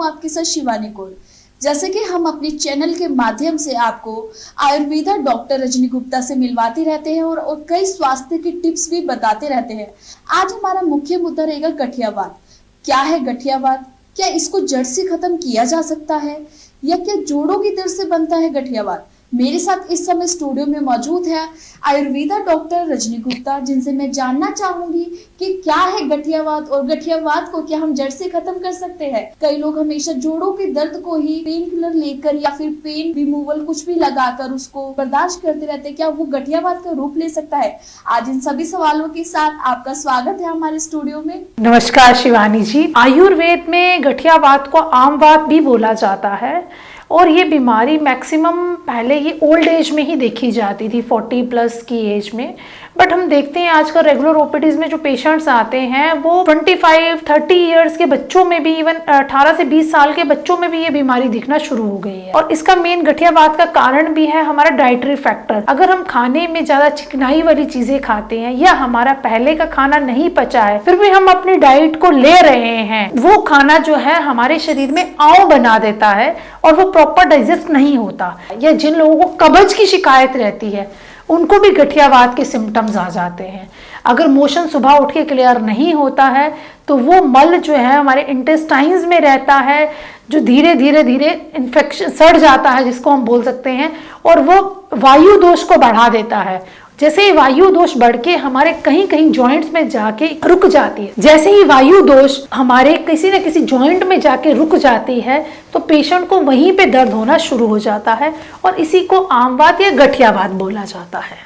हूँ आपके साथ शिवानी कौर। जैसे कि हम अपने चैनल के माध्यम से आपको आयुर्वेदा डॉक्टर रजनी गुप्ता से मिलवाते रहते हैं और कई स्वास्थ्य की टिप्स भी बताते रहते हैं। आज हमारा मुख्य मुद्दा रहेगा गठियावात। क्या है गठियावात? क्या इसको जड़ से खत्म किया जा सकता है या क्या जोड़ों की दर्द से बनता है गठियावात? मेरे साथ इस समय स्टूडियो में मौजूद है आयुर्वेदा डॉक्टर रजनी गुप्ता, जिनसे मैं जानना चाहूंगी कि क्या है गठियावात और गठियावात को क्या हम जड़ से खत्म कर सकते हैं। कई लोग हमेशा जोड़ों के दर्द को ही पेन किलर लेकर या फिर पेन रिमूवल कुछ भी लगाकर उसको बर्दाश्त करते रहते हैं। क्या वो गठियावात का रूप ले सकता है? आज इन सभी सवालों के साथ आपका स्वागत है हमारे स्टूडियो में। नमस्कार शिवानी जी। आयुर्वेद में गठियावात को आम वात भी बोला जाता है और ये बीमारी मैक्सिमम पहले ये ओल्ड एज में ही देखी जाती थी, 40+ की एज में। बट हम देखते हैं आजकल रेगुलर ओपीडीज में जो पेशेंट्स आते हैं वो 25-30 इयर्स के बच्चों में भी, इवन 18 से 20 साल के बच्चों में भी ये बीमारी दिखना शुरू हो गई है। और इसका मेन गठियावात का कारण भी है हमारा डाइटरी फैक्टर। अगर हम खाने में ज्यादा चिकनाई वाली चीजें खाते हैं या हमारा पहले का खाना नहीं पचा है फिर भी हम अपनी डाइट को ले रहे हैं, वो खाना जो है हमारे शरीर में आव बना देता है और वो प्रॉपर डाइजेस्ट नहीं होता। या जिन लोगों को कब्ज की शिकायत रहती है उनको भी गठियावात के सिम्टम्स आ जाते हैं। अगर मोशन सुबह उठ के क्लियर नहीं होता है तो वो मल जो है हमारे इंटेस्टाइन्स में रहता है, जो धीरे धीरे इन्फेक्शन सड़ जाता है जिसको हम बोल सकते हैं, और वो वायु दोष को बढ़ा देता है। जैसे ही वायु दोष बढ़ के हमारे कहीं कहीं जॉइंट्स में जाके रुक जाती है, जैसे ही वायु दोष हमारे किसी न किसी जॉइंट में जाके रुक जाती है तो पेशेंट को वहीं पे दर्द होना शुरू हो जाता है और इसी को आमवात या गठियावात बोला जाता है।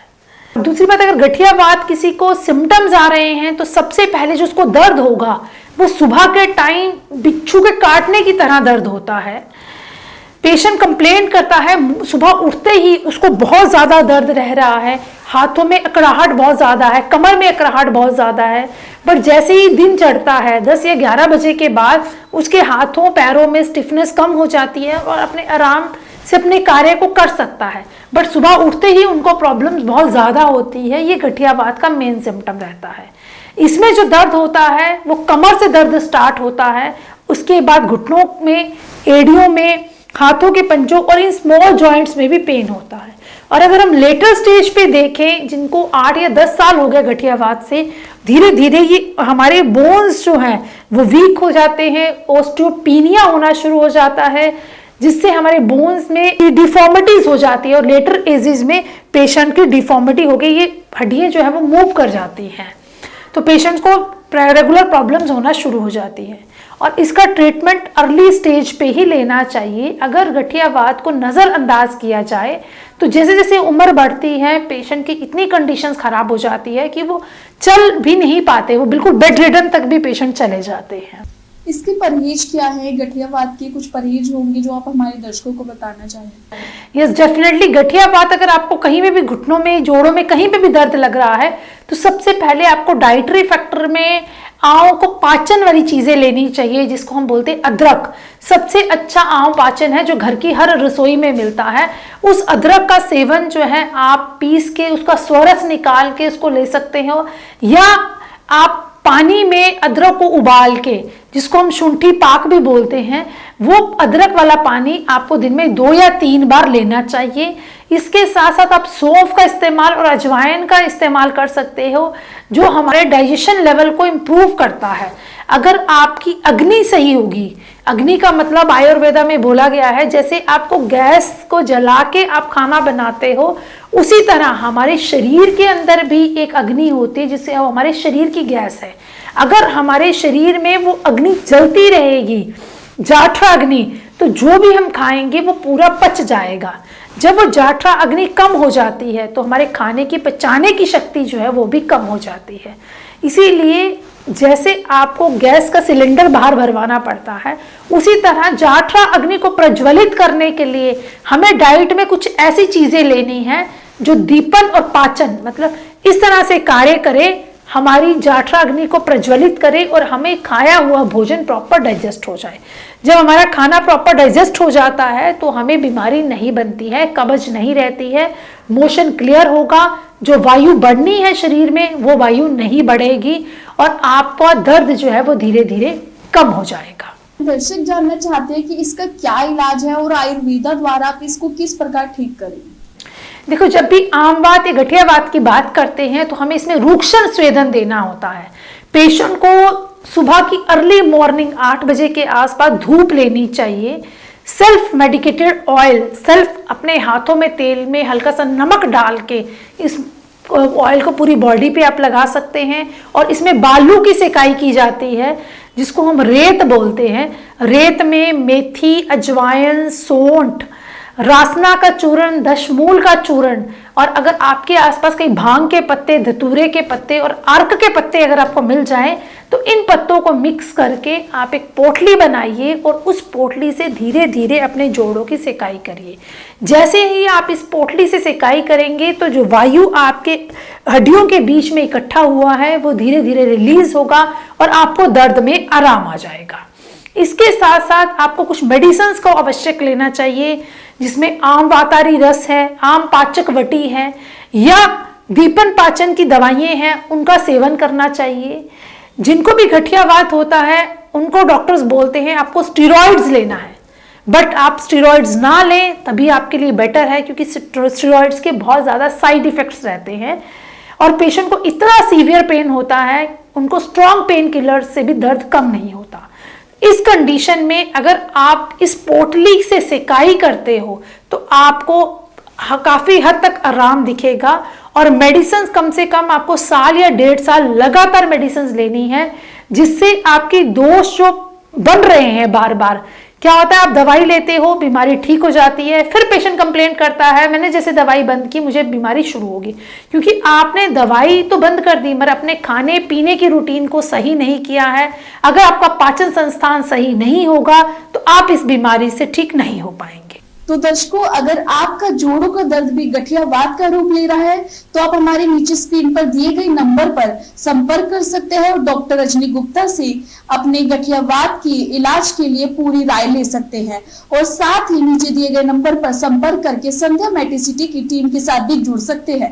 दूसरी बात, अगर गठियावात किसी को सिम्टम्स आ रहे हैं तो सबसे पहले जो उसको दर्द होगा वो सुबह के टाइम बिच्छू के काटने की तरह दर्द होता है। पेशेंट कंप्लेन करता है सुबह उठते ही उसको बहुत ज्यादा दर्द रह रहा है, हाथों में अकड़ाहट बहुत ज्यादा है, कमर में अकड़ाहट बहुत ज्यादा है। बट जैसे ही दिन चढ़ता है 10 या 11 बजे के बाद उसके हाथों पैरों में स्टिफनेस कम हो जाती है और अपने आराम से अपने कार्य को कर सकता है। बट सुबह उठते ही उनको प्रॉब्लम्स बहुत ज्यादा होती है। ये गठियावात का मेन सिम्टम रहता है। इसमें जो दर्द होता है वो कमर से दर्द स्टार्ट होता है, उसके बाद घुटनों में, एड़ियों में, हाथों के पंजों और इन स्मॉल जॉइंट्स में भी पेन होता है। और अगर हम लेटर स्टेज पे देखें जिनको 8 या 10 साल हो गए गठियावात से, धीरे धीरे ये हमारे बोन्स जो हैं वो वीक हो जाते हैं, ऑस्टियोपीनिया होना शुरू हो जाता है जिससे हमारे बोन्स में डिफॉर्मिटीज हो जाती है और लेटर एजेस में पेशेंट की डिफॉर्मिटी हो गई, ये हड्डियां जो है वो मूव कर जाती हैं तो पेशेंट को रेगुलर प्रॉब्लम्स होना शुरू हो जाती हैं। और इसका ट्रीटमेंट अर्ली स्टेज पे ही लेना चाहिए। अगर गठियावात को नज़रअंदाज किया जाए तो जैसे जैसे उम्र बढ़ती है पेशेंट की इतनी कंडीशंस खराब हो जाती है कि वो चल भी नहीं पाते, वो बिल्कुल बेड रिडन तक भी पेशेंट चले जाते हैं। इसके परहेज क्या है? गठियावात के कुछ परहेज होंगे जो आप हमारे दर्शकों को बताना चाहेंगे? Yes, definitely. गठियावात अगर आपको कहीं पे भी, घुटनों में, जोड़ों में कहीं पे भी दर्द लग रहा है तो सबसे पहले आपको डाइटरी फैक्टर में आंव को पाचन वाली चीजें लेनी चाहिए जिसको हम बोलते हैं अदरक। सबसे अच्छा आंव पाचन है जो घर की हर रसोई में मिलता है। उस अदरक का सेवन जो है आप पीस के उसका स्वरस निकाल के उसको ले सकते हो, या आप पानी में अदरक को उबाल के, जिसको हम शुंठी पाक भी बोलते हैं, वो अदरक वाला पानी आपको दिन में 2 या 3 बार लेना चाहिए। इसके साथ साथ आप सौंफ का इस्तेमाल और अजवाइन का इस्तेमाल कर सकते हो जो हमारे डाइजेशन लेवल को इम्प्रूव करता है। अगर आपकी अग्नि सही होगी, अग्नि का मतलब आयुर्वेदा में बोला गया है जैसे आपको गैस को जला के आप खाना बनाते हो उसी तरह हमारे शरीर के अंदर भी एक अग्नि होती है जिससे हमारे शरीर की गैस है। अगर हमारे शरीर में वो अग्नि जलती रहेगी, जाठरा अग्नि, तो जो भी हम खाएंगे वो पूरा पच जाएगा। जब वो जाठरा अग्नि कम हो जाती है तो हमारे खाने की पचाने की शक्ति जो है वो भी कम हो जाती है। इसीलिए जैसे आपको गैस का सिलेंडर बाहर भरवाना पड़ता है उसी तरह जाठरा अग्नि को प्रज्वलित करने के लिए हमें डाइट में कुछ ऐसी चीजें लेनी है जो दीपन और पाचन मतलब इस तरह से कार्य करे, हमारी जाठरा अग्नि को प्रज्वलित करे और हमें खाया हुआ भोजन प्रॉपर डाइजेस्ट हो जाए। जब हमारा खाना प्रॉपर डाइजेस्ट हो जाता है तो हमें बीमारी नहीं बनती है, कब्ज नहीं रहती है, मोशन क्लियर होगा, जो वायु बढ़नी है शरीर में वो वायु नहीं बढ़ेगी और आपका दर्द जो है वो धीरे धीरे कम हो जाएगा। दर्शक जानना चाहते हैं कि इसका क्या इलाज है और आयुर्वेदा द्वारा आप इसको किस प्रकार ठीक करेंगे। देखो, जब भी आम वात या गठिया वात की बात करते हैं तो हमें इसमें रूक्षण स्वेदन देना होता है। पेशेंट को सुबह की अर्ली मॉर्निंग 8 बजे के आसपास धूप लेनी चाहिए। सेल्फ मेडिकेटेड ऑयल, सेल्फ अपने हाथों में तेल में हल्का सा नमक डाल के इस ऑयल को पूरी बॉडी पे आप लगा सकते हैं। और इसमें बालू की सेकाई की जाती है जिसको हम रेत बोलते हैं। रेत में मेथी, अजवाइन, सौंठ, रासना का चूर्ण, दशमूल का चूर्ण, और अगर आपके आसपास कहीं भांग के पत्ते, धतूरे के पत्ते और अर्क के पत्ते अगर आपको मिल जाएं तो इन पत्तों को मिक्स करके आप एक पोटली बनाइए और उस पोटली से धीरे धीरे अपने जोड़ों की सेकाई करिए। जैसे ही आप इस पोटली से सेकाई करेंगे तो जो वायु आपके हड्डियों के बीच में इकट्ठा हुआ है वो धीरे धीरे रिलीज होगा और आपको दर्द में आराम आ जाएगा। इसके साथ साथ आपको कुछ मेडिसिन को आवश्यक लेना चाहिए जिसमें आम वातारी रस है, आम पाचक वटी है या दीपन पाचन की दवाइयां हैं, उनका सेवन करना चाहिए। जिनको भी गठियावात होता है उनको डॉक्टर्स बोलते हैं आपको स्टेरॉइड्स लेना है, बट आप स्टेरॉइड्स ना लें तभी आपके लिए बेटर है, क्योंकि स्टेरॉइड्स के बहुत ज़्यादा साइड इफेक्ट्स रहते हैं और पेशेंट को इतना सीवियर पेन होता है, उनको स्ट्रॉन्ग पेन किलर से भी दर्द कम नहीं होता। इस कंडीशन में अगर आप इस पोटली से सेकाई करते हो तो आपको काफी हद तक आराम दिखेगा। और मेडिसिन कम से कम आपको साल या 1.5 साल लगातार मेडिसिन लेनी है, जिससे आपके दोष जो बन रहे हैं बार बार, क्या होता है आप दवाई लेते हो, बीमारी ठीक हो जाती है, फिर पेशेंट कंप्लेंट करता है मैंने जैसे दवाई बंद की मुझे बीमारी शुरू होगी, क्योंकि आपने दवाई तो बंद कर दी मगर अपने खाने पीने की रूटीन को सही नहीं किया है। अगर आपका पाचन संस्थान सही नहीं होगा तो आप इस बीमारी से ठीक नहीं हो पाएंगे। तो दर्शकों, अगर आपका जोड़ों का दर्द भी गठियावात का रूप ले रहा है तो आप हमारे नीचे स्क्रीन पर दिए गए नंबर पर संपर्क कर सकते हैं और डॉक्टर रजनी गुप्ता से अपने गठियावात की इलाज के लिए पूरी राय ले सकते हैं। और साथ ही नीचे दिए गए नंबर पर संपर्क करके संध्या मेडिसिटी की टीम के साथ भी जुड़ सकते हैं।